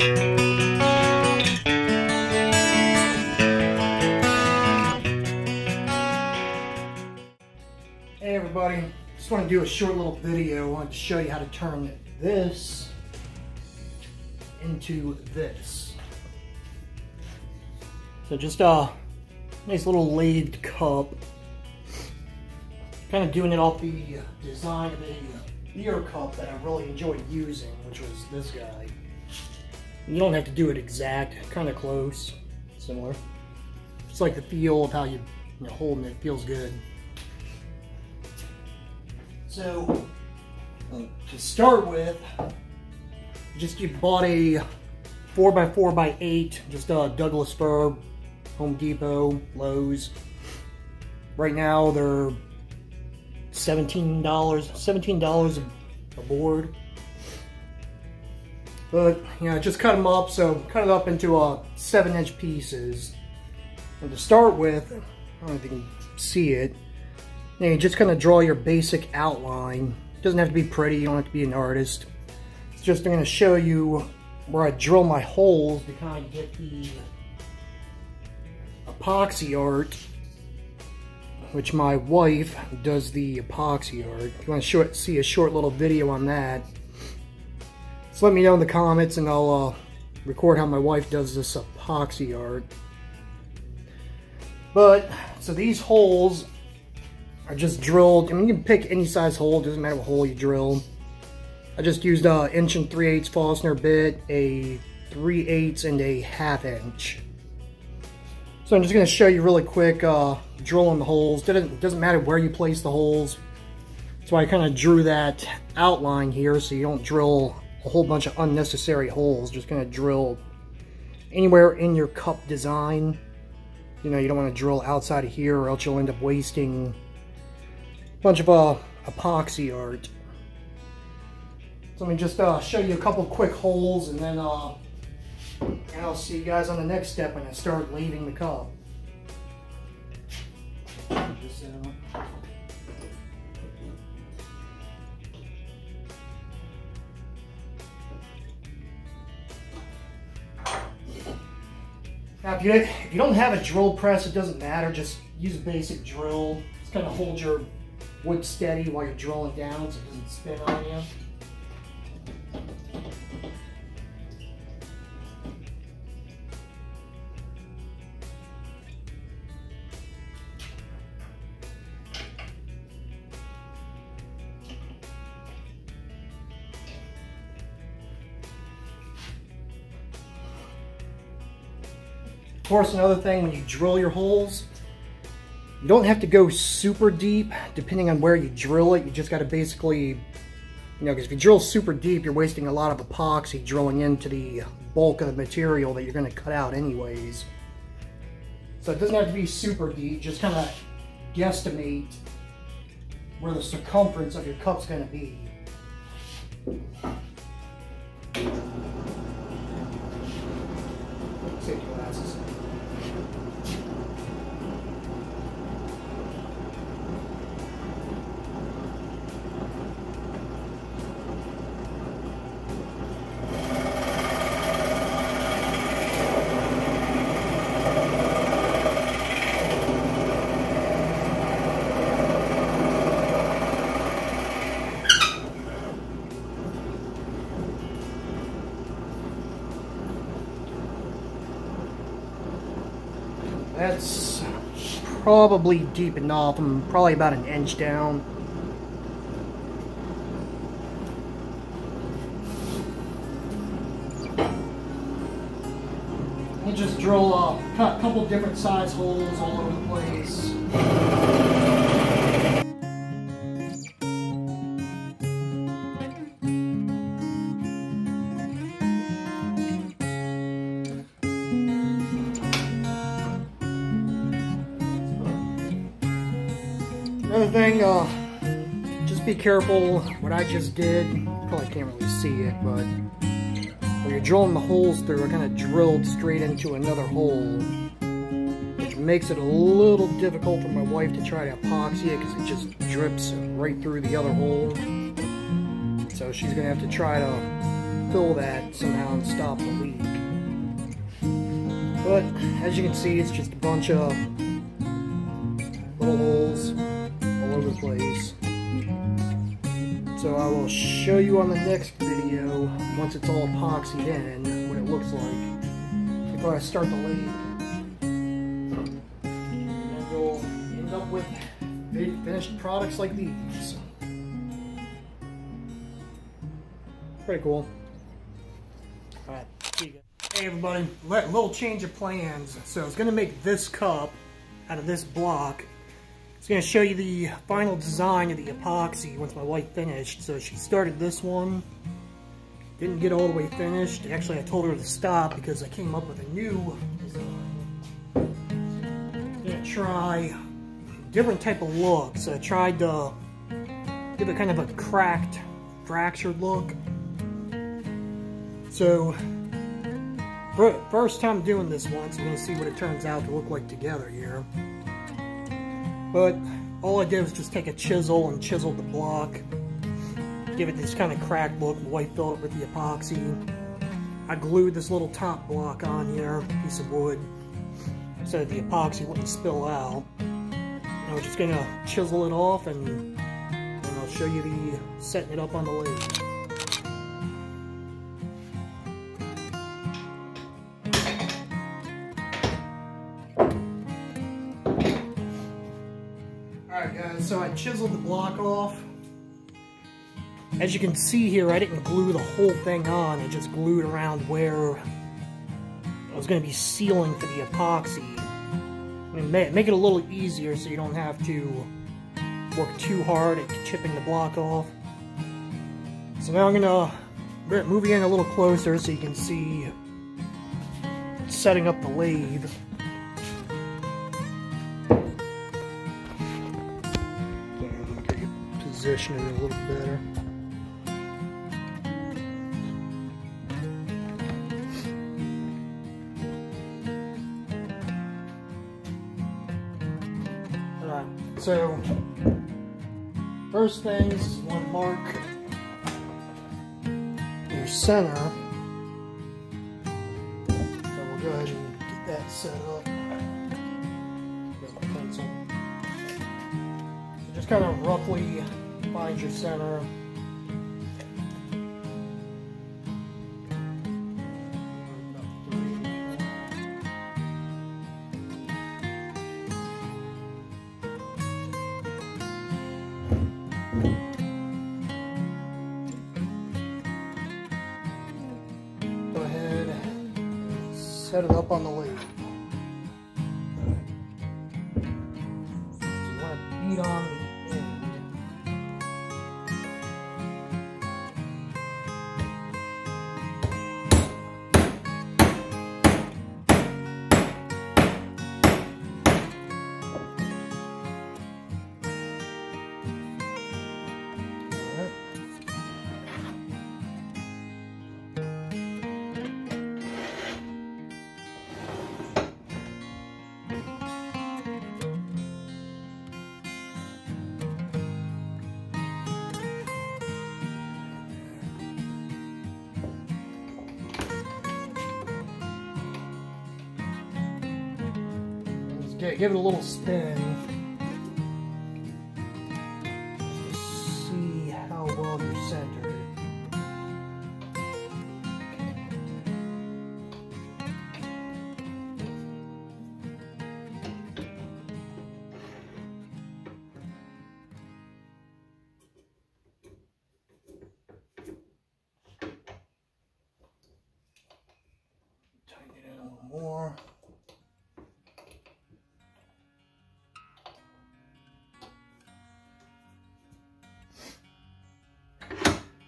Hey everybody, just want to do a short little video. I want to show you how to turn this into this. So just a nice little lathed cup. Kind of doing it off the design of a beer cup that I really enjoyed using, which was this guy. You don't have to do it exact, kind of close, similar. Just like the feel of how you're holding it, feels good. So, to start with, you bought a 4x4x8, just a Douglas fir, Home Depot, Lowe's. Right now they're $17 a board. But, just cut them up, so cut it up into 7-inch pieces. And to start with, I don't know if you can see it, you just kind of draw your basic outline. It doesn't have to be pretty, you don't have to be an artist. It's just I'm going to show you where I drill my holes to kind of get the epoxy art, which my wife does the epoxy art. If you want to see a short little video on that, just let me know in the comments and I'll record how my wife does this epoxy art. But, so these holes are just drilled. I mean, you can pick any size hole, doesn't matter what hole you drill. I just used a 1 3/8 Forstner bit, a 3/8 and a 1/2 inch. So I'm just going to show you really quick drilling the holes. It doesn't matter where you place the holes. That's why I kind of drew that outline here so you don't drill a whole bunch of unnecessary holes. Just going to drill anywhere in your cup design. You don't want to drill outside of here or else you'll end up wasting a bunch of epoxy art. So let me just show you a couple quick holes and then I'll see you guys on the next step when I start laving the cup. Now, if you don't have a drill press, it doesn't matter. Just use a basic drill. Just kind of hold your wood steady while you're drilling down so it doesn't spin on you. Of course, another thing, when you drill your holes, you don't have to go super deep depending on where you drill it. You just got to basically, because if you drill super deep, you're wasting a lot of epoxy drilling into the bulk of the material that you're going to cut out anyways. So it doesn't have to be super deep, just kind of guesstimate where the circumference of your cup's going to be. Safety glasses. That's probably deep enough. I'm probably about 1 inch down. You just drill a couple different size holes all over the place. Another thing, just be careful. What I just did, you probably can't really see it, but when you're drilling the holes through, I kind of drilled straight into another hole, which makes it a little difficult for my wife to try to epoxy it because it just drips right through the other hole. So she's going to have to try to fill that somehow and stop the leak. But as you can see, it's just a bunch of little holes all over the place. So I will show you on the next video, once it's all epoxied in, what it looks like before I start the lathe. And you'll end up with big finished products like these. Pretty cool. Alright, see you guys. Hey everybody, little change of plans. So I was going to make this cup out of this block. It's going to show you the final design of the epoxy once my wife finished. So she started this one, didn't get all the way finished. Actually, I told her to stop because I came up with a new design. I'm going to try a different type of look. So I tried to give it kind of a cracked, fractured look. So, first time doing this one, so we're going to see what it turns out to look like together here. But all I did was just take a chisel and chisel the block, give it this kind of cracked look, white fill it with the epoxy. I glued this little top block on here, piece of wood, so that the epoxy wouldn't spill out. And we're just going to chisel it off, and I'll show you the setting it up on the lathe. Alright guys, so I chiseled the block off. As you can see here, I didn't glue the whole thing on, I just glued around where I was going to be sealing for the epoxy. And make it a little easier so you don't have to work too hard at chipping the block off. So now I'm going to move you in a little closer so you can see setting up the lathe. Position it a little better. Alright, so first things, you want to mark your center. So we'll go ahead and get that set up. With my pencil. So just kind of roughly find your center. Go ahead and set it up on the lathe. So you want to beat on the end. Give it a little spin. Just see how well you're centered. Tighten it in a little more.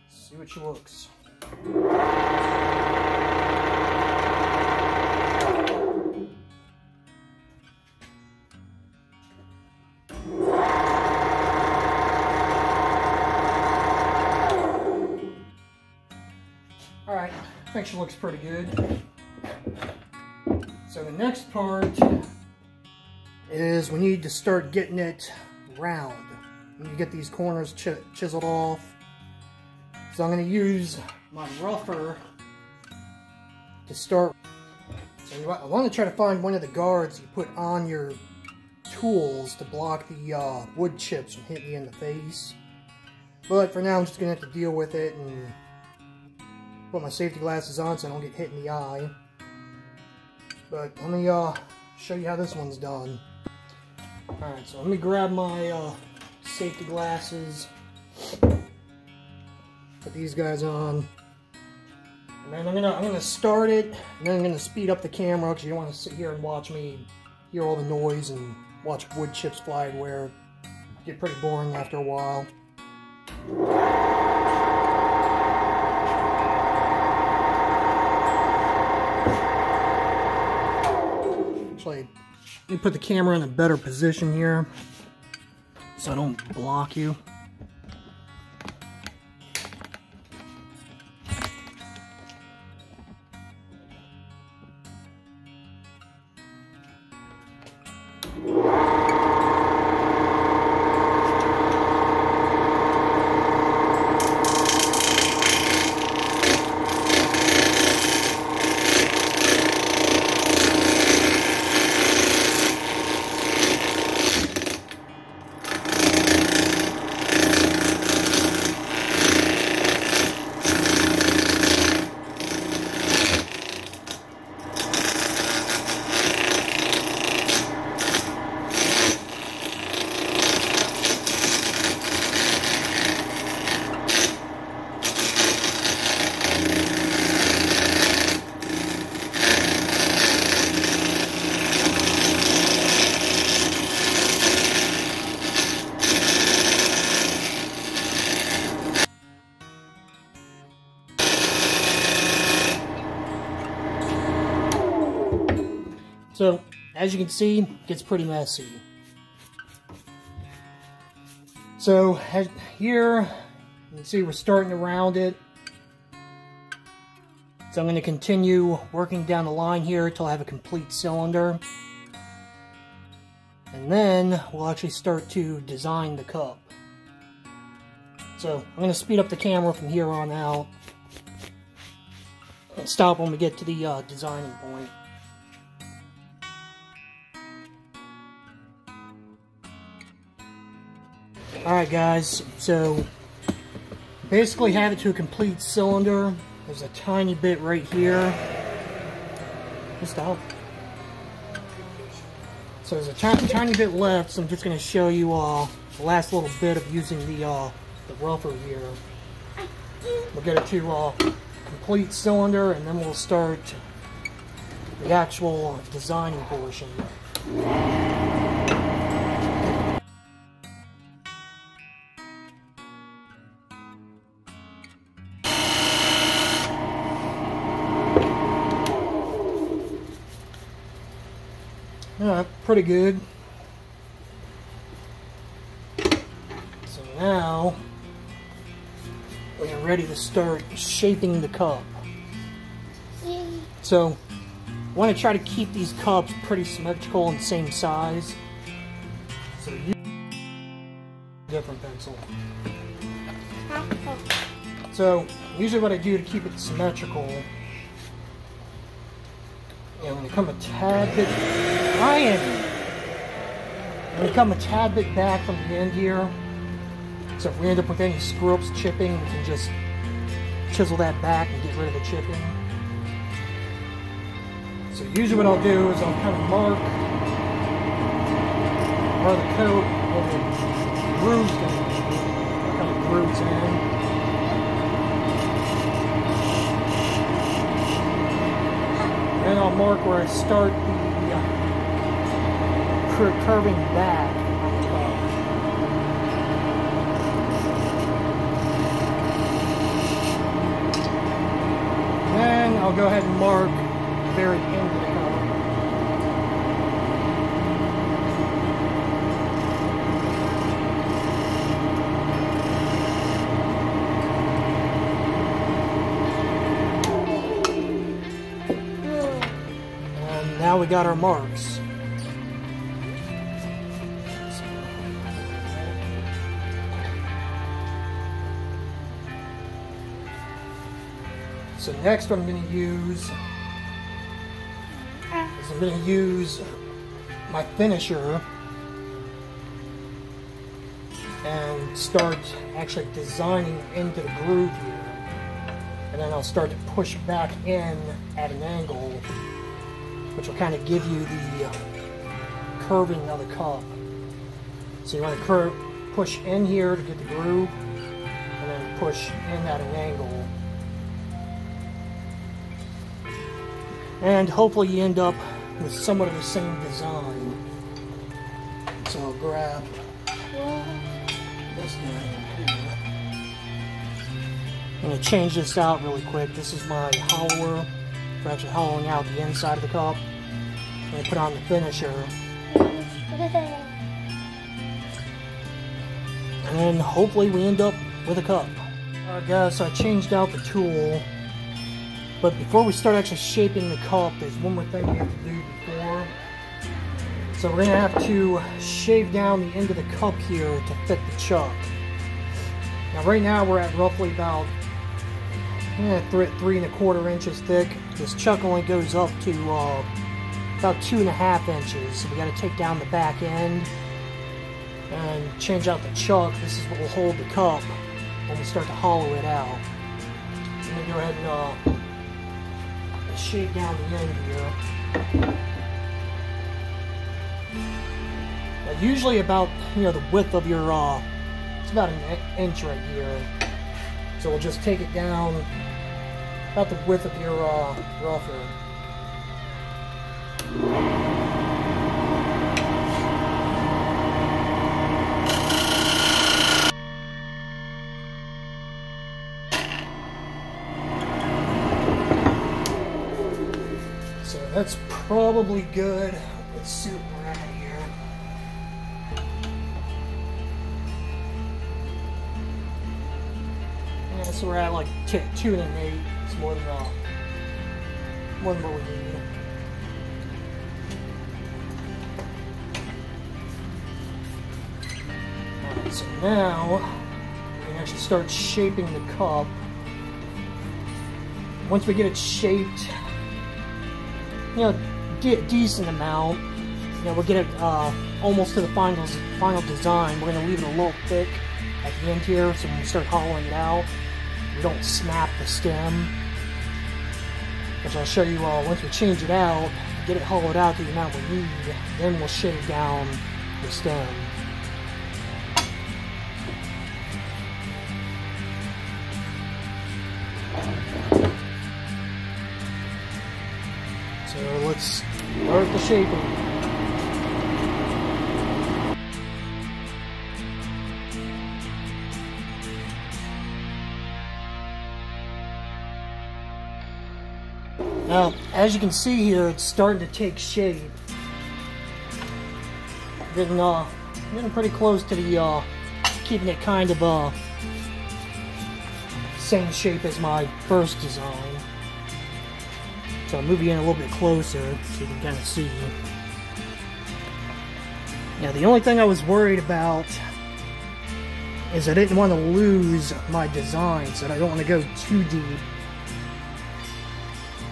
See what she looks. Alright, I think she looks pretty good. So the next part is we need to start getting it round. When you get these corners chiseled off, So I'm going to use my rougher to start. So I want to try to find one of the guards you put on your tools to block the wood chips from hitting you in the face. But for now, I'm just going to have to deal with it and put my safety glasses on so I don't get hit in the eye. But let me show you how this one's done. Alright, so let me grab my safety glasses. Put these guys on. And then I'm gonna start it, and then I'm gonna speed up the camera because you don't want to sit here and watch me hear all the noise and watch wood chips fly everywhere. Get pretty boring after a while. Actually, let me put the camera in a better position here so I don't block you. So, as you can see, it gets pretty messy. So, here, you can see we're starting to round it. So I'm going to continue working down the line here until I have a complete cylinder. And then, we'll actually start to design the cup. So, I'm going to speed up the camera from here on out. And stop when we get to the designing point. Alright guys, so basically have it to a complete cylinder. There's a tiny bit right here. Just out. So there's a tiny bit left, so I'm just going to show you the last little bit of using the rougher here. We'll get it to a complete cylinder, and then we'll start the actual designing portion. Yeah, pretty good. So now we're ready to start shaping the cup. So I want to try to keep these cups pretty symmetrical and same size. So use a different pencil. So usually what I do to keep it symmetrical, I'm going to come a tad bit, I'm going to come a tad bit back from the end here. So if we end up with any screw-ups chipping, we can just chisel that back and get rid of the chipping. So usually what I'll do is I'll kind of mark where the coat or the groove's going to be. Kind of grooves in. Then I'll mark where I start the curving back. Then I'll go ahead and mark the very end of the curve. Now we got our marks. So next what I'm going to use is I'm going to use my finisher and start actually designing into the groove here. And then I'll start to push back in at an angle, which will kind of give you the curving of the cup. So you want to push in here to get the groove, and then push in at an angle. And hopefully you end up with somewhat of the same design. So I'll grab this guy here. I'm going to change this out really quick. This is my hollower for actually hollowing out the inside of the cup. I'm going to put on the finisher. And then hopefully we end up with a cup. Alright guys, so I changed out the tool. But before we start actually shaping the cup, there's one more thing we have to do before. So we're going to have to shave down the end of the cup here to fit the chuck. Now right now we're at roughly about 3¼ inches thick. This chuck only goes up to about 2½ inches. So we got to take down the back end and change out the chuck. This is what will hold the cup when we start to hollow it out. I'm going to go ahead and shave down the end here. Now, usually about the width of your it's about an inch right here. So we'll just take it down about the width of your rougher. That's probably good. Let's see what we're at here. Yeah, so we're at like 2 1/8. It's more than what we need. Alright, so now we can actually start shaping the cup. Once we get it shaped, decent amount. We'll get it almost to the final design. We're going to leave it a little thick at the end here, so when we start hollowing it out, we don't snap the stem. Which I'll show you once we change it out, get it hollowed out to the amount we need, then we'll shave down the stem. So let's start the shaping. Now, as you can see here, it's starting to take shape. Getting pretty close to the keeping it kind of same shape as my first design. So I'll move you in a little bit closer so you can kind of see. Now the only thing I was worried about is I didn't want to lose my design, so I don't want to go too deep.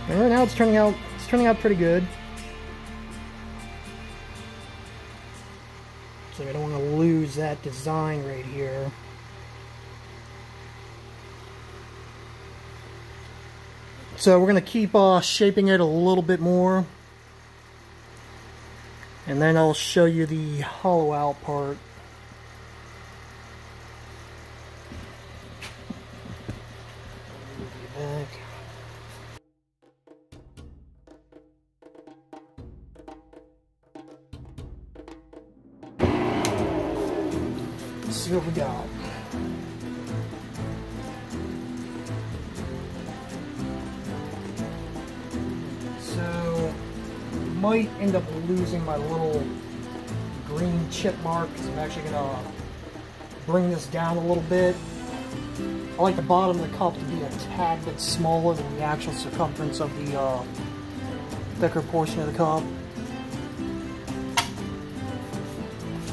And right now it's turning out pretty good. So I don't want to lose that design right here. So we're going to keep shaping it a little bit more, and then I'll show you the hollow out part. Back. Let's see what we got. So, might end up losing my little green chip mark because I'm actually going to bring this down a little bit. I like the bottom of the cup to be a tad bit smaller than the actual circumference of the thicker portion of the cup.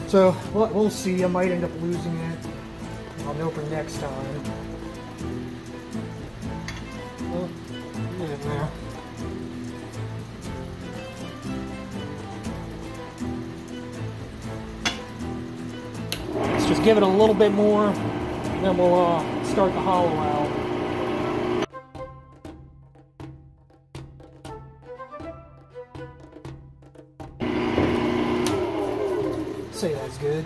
So, we'll see. I might end up losing it. I'll know for next time. Well, in there. Let's just give it a little bit more, and then we'll start the hollow out. Say that's good.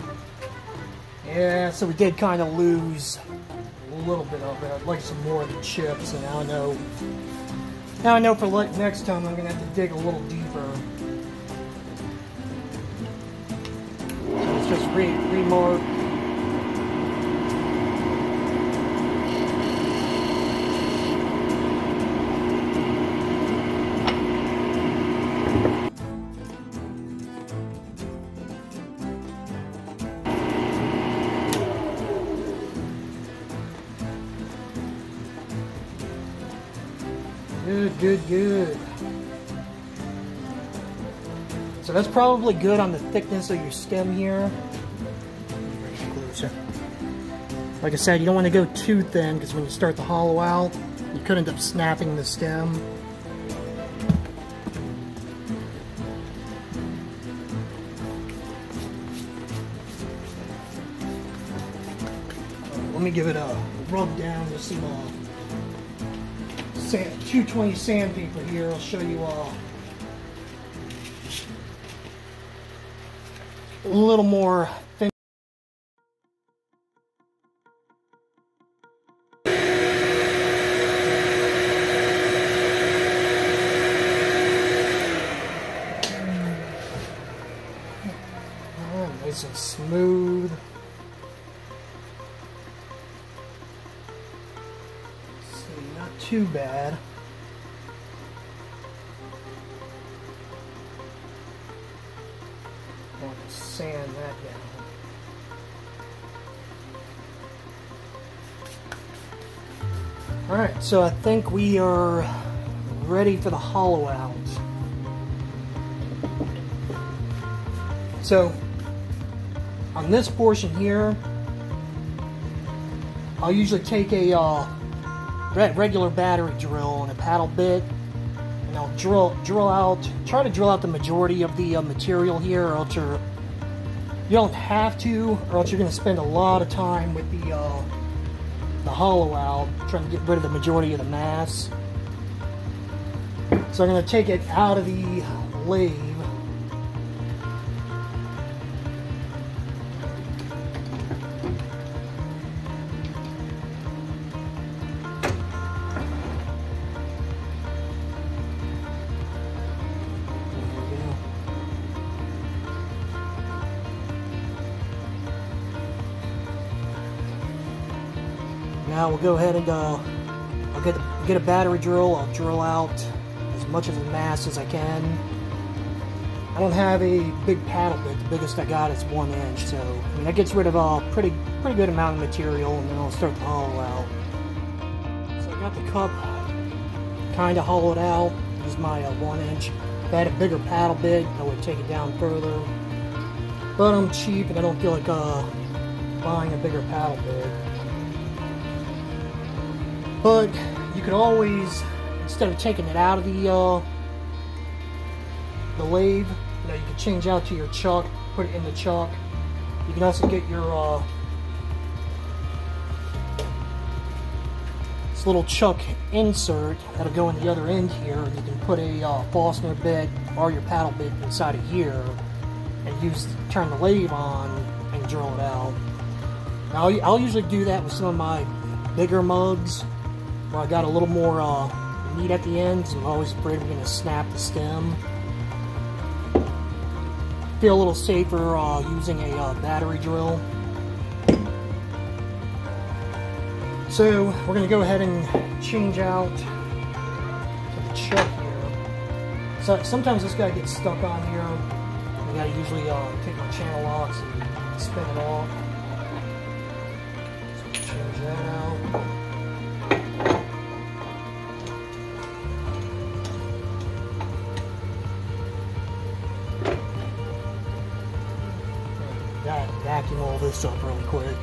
Yeah, so we did kind of lose a little bit of it. I'd like some more of the chips, and now I know for next time I'm gonna have to dig a little deeper. So let's just remark. Good. So that's probably good on the thickness of your stem here. Like I said, you don't want to go too thin because when you start the hollow out, you could end up snapping the stem. Let me give it a rub down with some 220 sandpaper here. I'll show you a little more thin. Nice and smooth. Not too bad. I want to sand that down. Alright, so I think we are ready for the hollow out. So, on this portion here, I'll usually take a regular battery drill and a paddle bit, and I'll try to drill out the majority of the material here, or else you don't have to, or else you're going to spend a lot of time with the hollow out, trying to get rid of the majority of the mass. So I'm going to take it out of the lathe. Now we'll go ahead and I'll get a battery drill. I'll drill out as much of the mass as I can. I don't have a big paddle bit. The biggest I got is 1 inch, so I mean that gets rid of a pretty good amount of material, and then I'll start the hollow out. So I got the cup kind of hollowed out. This is my 1 inch. If I had a bigger paddle bit, I would take it down further. But I'm cheap and I don't feel like buying a bigger paddle bit. But you could always, instead of taking it out of the lathe, you know, you could change out to your chuck, put it in the chuck. You can also get your this little chuck insert that'll go in the other end here, and you can put a Forstner bit or your paddle bit inside of here, and turn the lathe on and drill it out. Now I'll usually do that with some of my bigger mugs, where I got a little more meat at the ends. I'm always afraid I'm going to snap the stem. Feel a little safer using a battery drill. So we're going to go ahead and change out to the chuck here. So sometimes this guy gets stuck on here. I got to usually take my channel locks and spin it off. So change that out. Vacuum all this up really quick.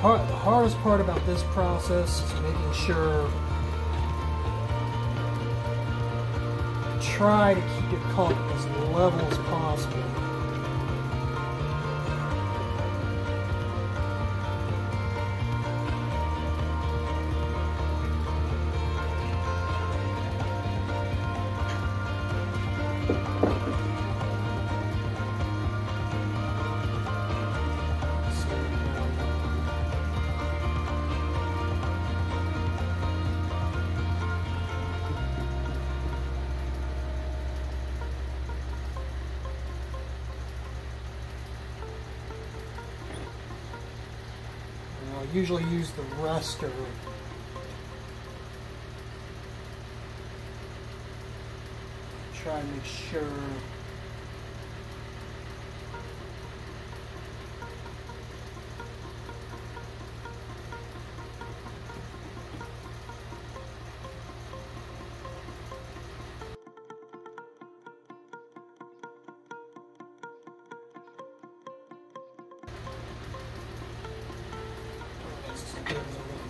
hardest part about this process is making sure, try to keep your cup as level as possible. I usually use the rester. Try to make sure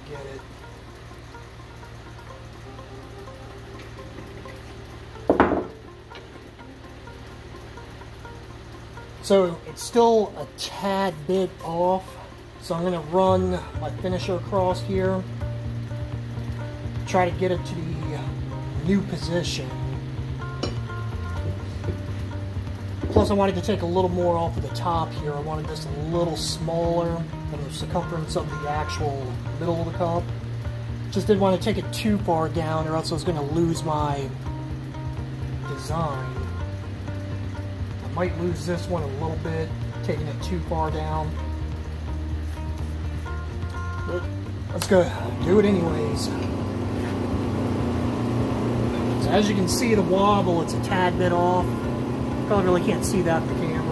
get it. So it's still a tad bit off, so I'm going to run my finisher across here, try to get it to the new position. Plus I wanted to take a little more off of the top here. I wanted this a little smaller than the circumference of the actual middle of the cup. Just didn't want to take it too far down or else I was going to lose my design. I might lose this one a little bit, taking it too far down. But let's go do it anyways. So as you can see, the wobble, it's a tad bit off. Probably really can't see that in the camera.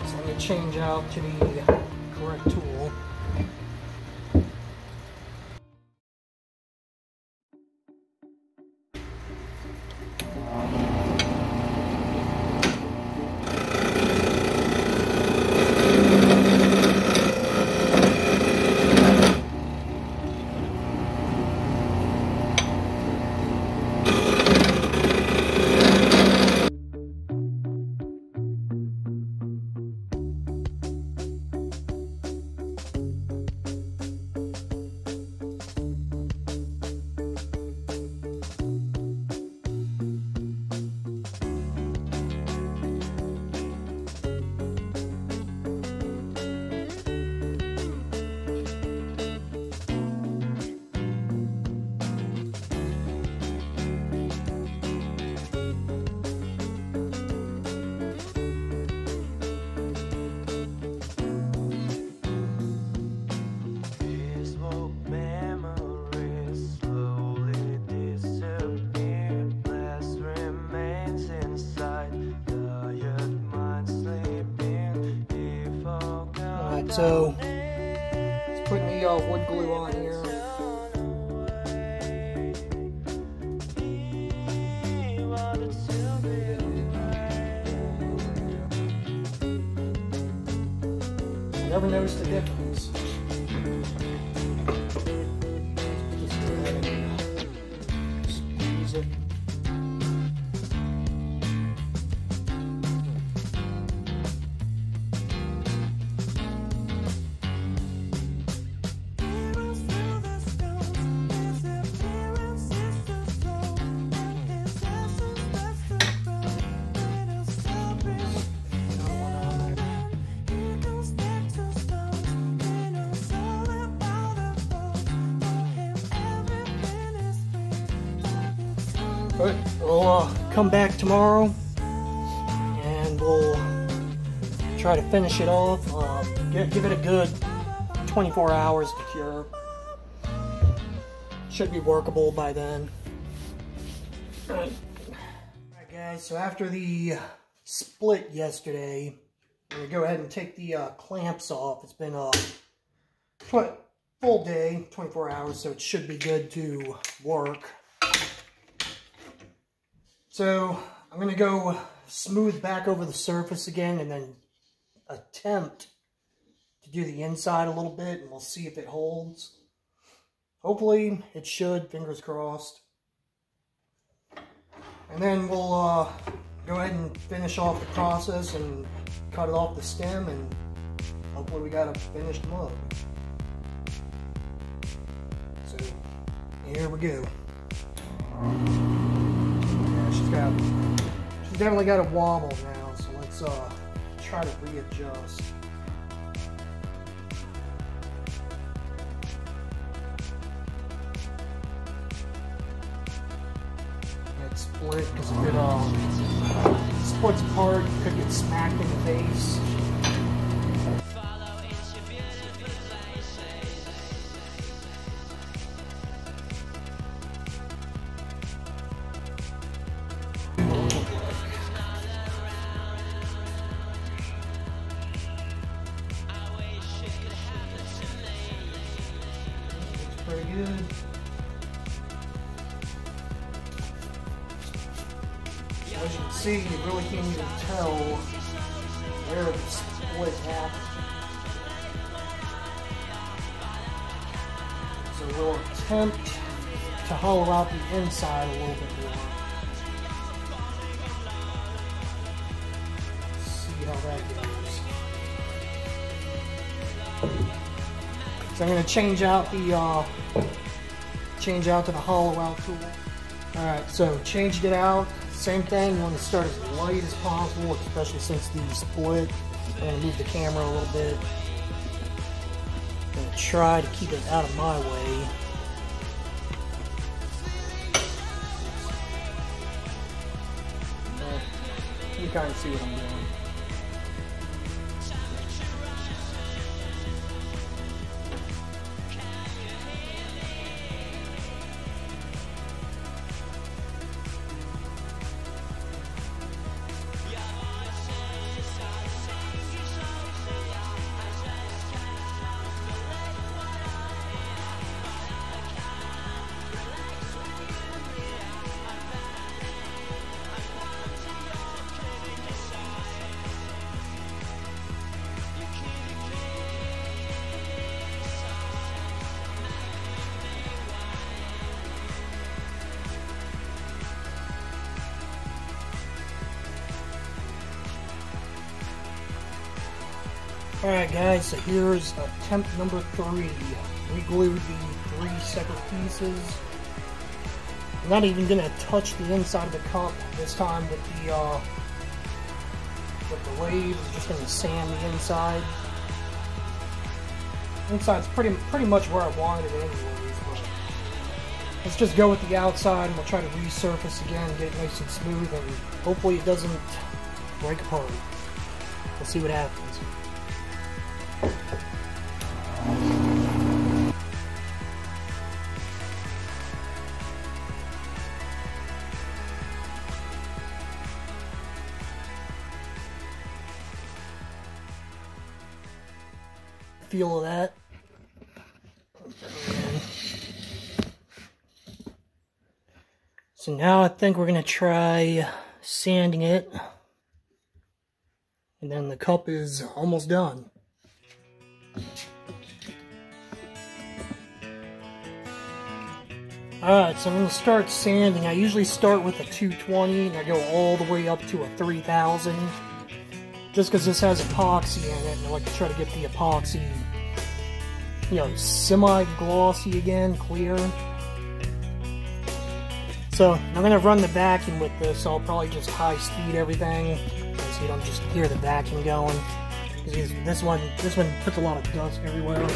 So let me change out to the correct tool. So, let's put the wood glue on here. Never noticed the difference. Just go ahead and squeeze it. Alright, we'll come back tomorrow and we'll try to finish it off. Give it a good 24 hours to cure. Should be workable by then. Alright guys, so after the split yesterday, I'm going to go ahead and take the clamps off. It's been a full day, 24 hours, so it should be good to work. So I'm going to go smooth back over the surface again and then attempt to do the inside a little bit, and we'll see if it holds. Hopefully it should, fingers crossed. And then we'll go ahead and finish off the process and cut it off the stem, and hopefully we got a finished mug. So here we go. Yeah, she's definitely got a wobble now, so let's try to readjust. It split because if it splits apart, you could get smacked in the face. Pretty good. As you can see, you really can't even tell where the split happened. So we'll attempt to hollow out the inside a little bit more. See how that goes. So I'm going to change out to the hollow out tool. Alright, so changed it out. Same thing, you want to start as light as possible, especially since the split. I'm going to move the camera a little bit. I'm going to try to keep it out of my way. You kind of see what I'm doing. Alright guys, so here's attempt number 3. We glued the 3 separate pieces. I'm not even going to touch the inside of the cup this time with the lathe. I'm just going to sand the inside. Inside's pretty much where I wanted it anyways. But let's just go with the outside and we'll try to resurface again, get it nice and smooth, and hopefully it doesn't break apart. We'll see what happens. Feel of that. So now I think we're going to try sanding it. And then the cup is almost done. Alright, so I'm going to start sanding. I usually start with a 220 and I go all the way up to a 3000. Just because this has epoxy in it, and I like to try to get the epoxy, you know, semi-glossy again, clear. So I'm going to run the vacuum with this, so I'll probably just high speed everything, so you don't just hear the vacuum going. Because this one puts a lot of dust everywhere.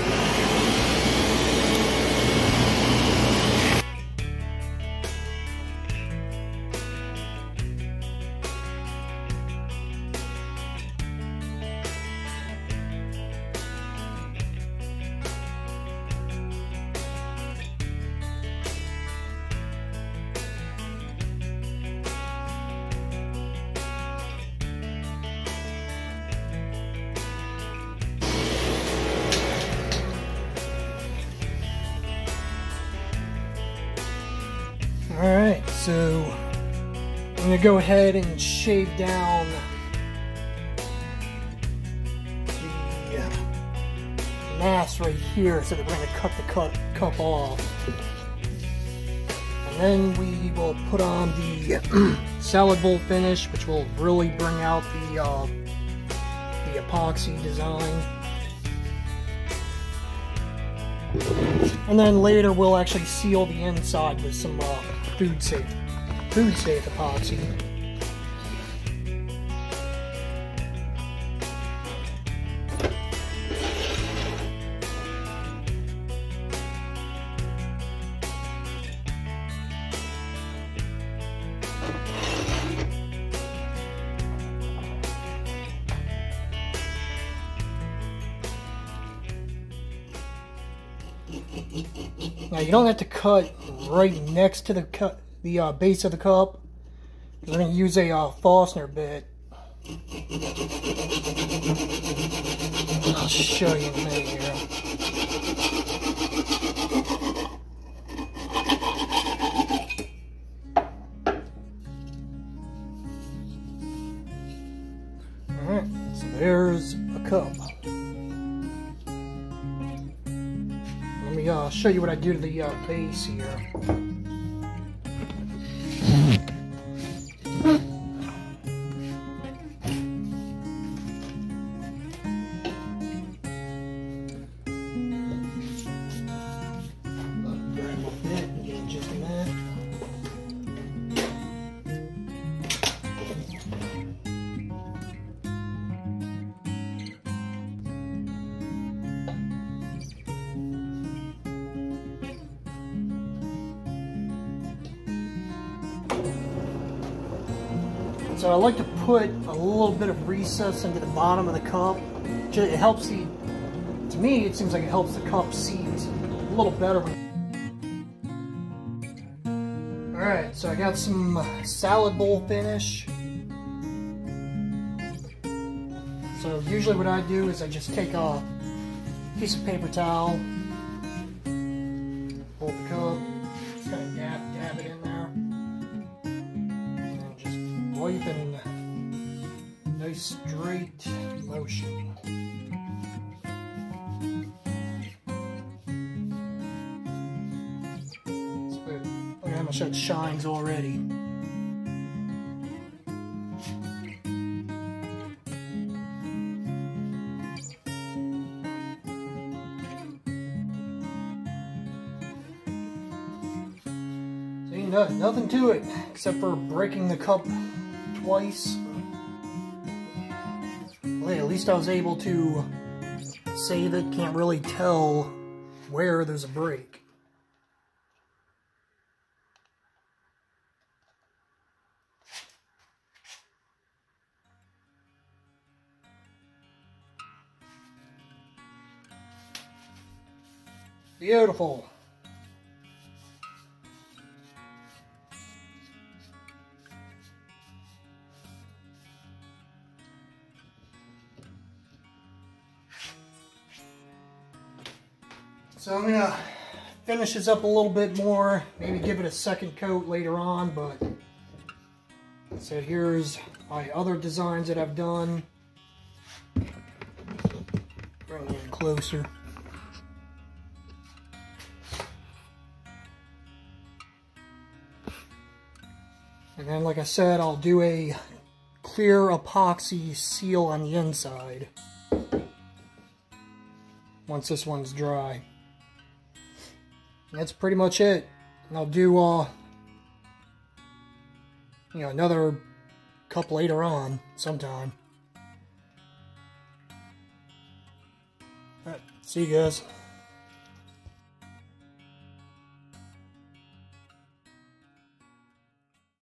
Alright, so I'm going to go ahead and shave down the mass right here so that we're going to cut the cup off. And then we will put on the salad bowl finish, which will really bring out the epoxy design. And then later we'll actually seal the inside with some food safe epoxy. Now you don't have to cut right next to the base of the cup. We're going to use a Forstner bit. I'll show you in a minute here. Alright, so there's a cup. Let me show you what I do to the base here. Grab my bit and get it just in that. So I like to put a little bit of recess into the bottom of the cup. It helps to me, it seems like it helps the cup seize a little better. Alright, so I got some salad bowl finish. So usually what I do is I just take a piece of paper towel, hold the cup, just kind of dab it in there. Wipe in nice straight motion. Look how much that shines already. See, nothing to it except for breaking the cup twice. Well, at least I was able to save it. Can't really tell where there's a break. Beautiful. So I'm going to finish this up a little bit more, maybe give it a second coat later on, but so here's my other designs that I've done. Bring it in closer. And then, like I said, I'll do a clear epoxy seal on the inside once this one's dry. And that's pretty much it. And I'll do another cup later on sometime. Alright, see you guys.